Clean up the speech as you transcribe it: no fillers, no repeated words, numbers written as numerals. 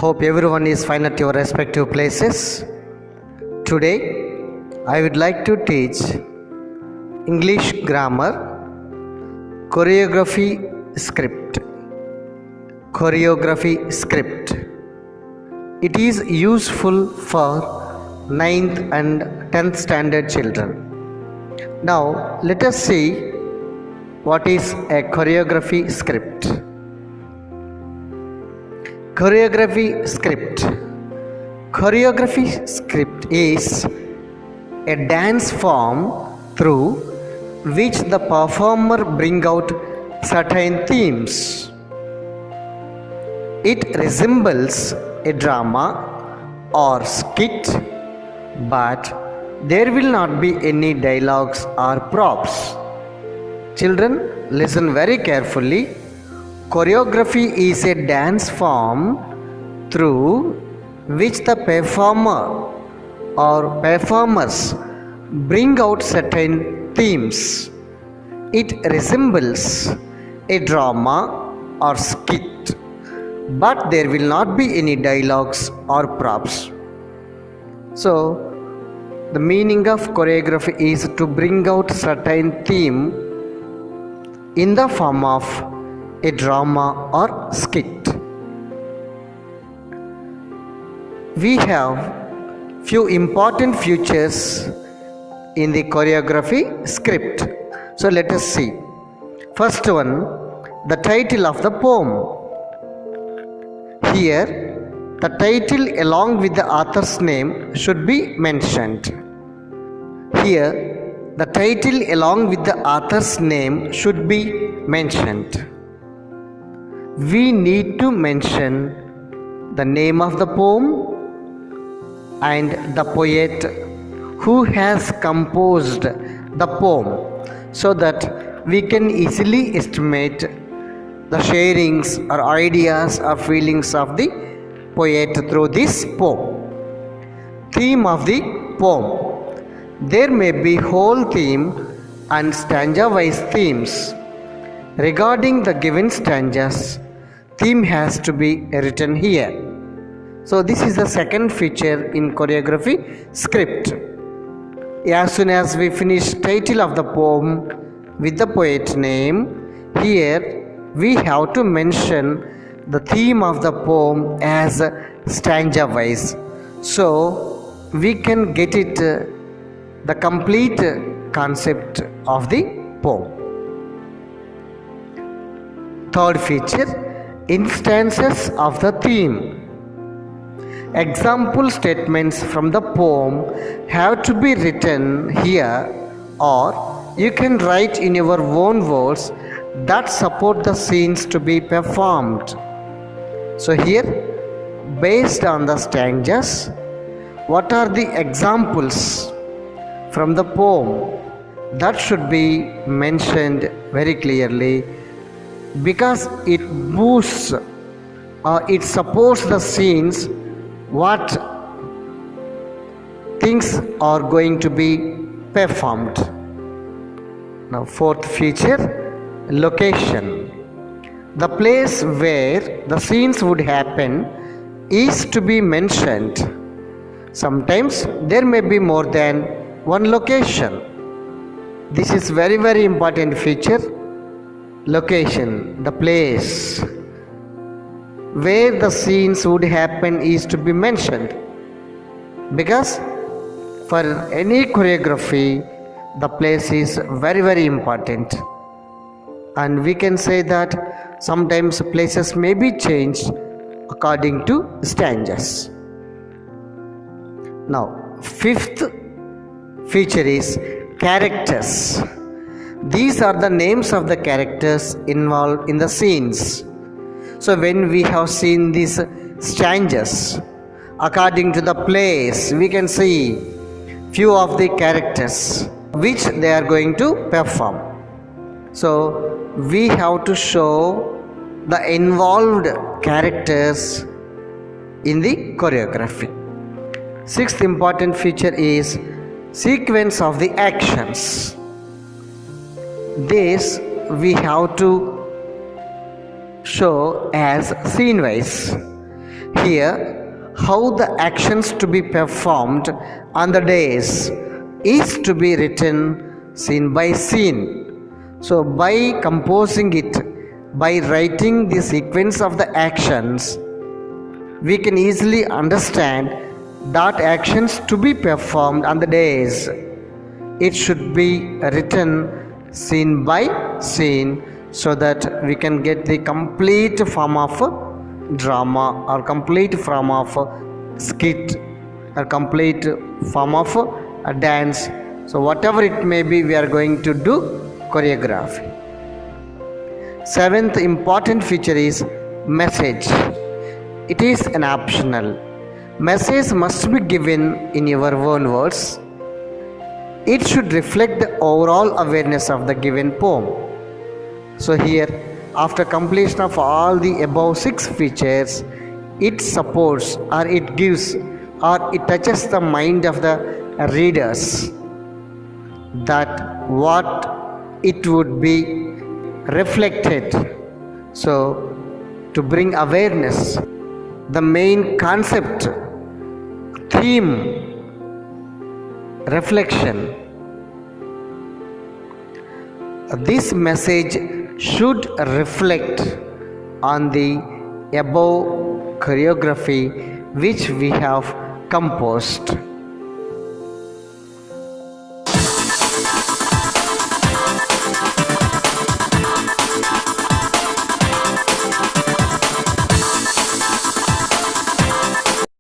Hope everyone is fine at your respective places. Today, I would like to teach English grammar, choreography script. Choreography script. It is useful for 9th and 10th standard children. Now, let us see what is a choreography script. Choreography script. Choreography script is a dance form through which the performer bring out certain themes. It resembles a drama or skit, but there will not be any dialogues or props. Children, listen very carefully. Choreography is a dance form through which the performer or performers bring out certain themes. It resembles a drama or skit, but there will not be any dialogues or props. So, the meaning of choreography is to bring out certain theme in the form of a drama or skit. We have few important features in the choreography script. So let us see. First one, the title of the poem. Here, the title along with the author's name should be mentioned. Here, the title along with the author's name should be mentioned. We need to mention the name of the poem and the poet who has composed the poem, so that we can easily estimate the sharings or ideas or feelings of the poet through this poem. Theme of the poem. There may be whole theme and stanza-wise themes. Regarding the given stanzas, theme has to be written here. So this is the second feature in choreography script. As soon as we finish title of the poem with the poet name, here we have to mention the theme of the poem as stanza wise. So we can get it the complete concept of the poem. Third feature, instances of the theme. Example statements from the poem have to be written here, or you can write in your own words that support the scenes to be performed. So here, based on the stanzas, what are the examples from the poem that should be mentioned very clearly, because it boosts or it supports the scenes what things are going to be performed. Now, fourth feature, location. The place where the scenes would happen is to be mentioned. Sometimes there may be more than one location. This is very, very important feature. Location, the place where the scenes would happen is to be mentioned, because for any choreography the place is very, very important, and we can say that sometimes places may be changed according to stanzas. Now, fifth feature is characters. These are the names of the characters involved in the scenes. So when we have seen these stanzas, according to the place, we can see few of the characters which they are going to perform. So we have to show the involved characters in the choreography. Sixth important feature is sequence of the actions. This we have to show as scene wise. Here, how the actions to be performed on the days is to be written scene by scene. So, by composing it, by writing the sequence of the actions, we can easily understand that actions to be performed on the days. It should be written scene by scene so that we can get the complete form of drama or complete form of skit or complete form of a dance. So whatever it may be, we are going to do choreography. Seventh important feature is message. It is an optional. Message must be given in your own words. It should reflect the overall awareness of the given poem. So here, after completion of all the above 6 features, it supports or it gives or it touches the mind of the readers that what it would be reflected. So to bring awareness, the main concept, theme, reflection, this message should reflect on the above choreography which we have composed.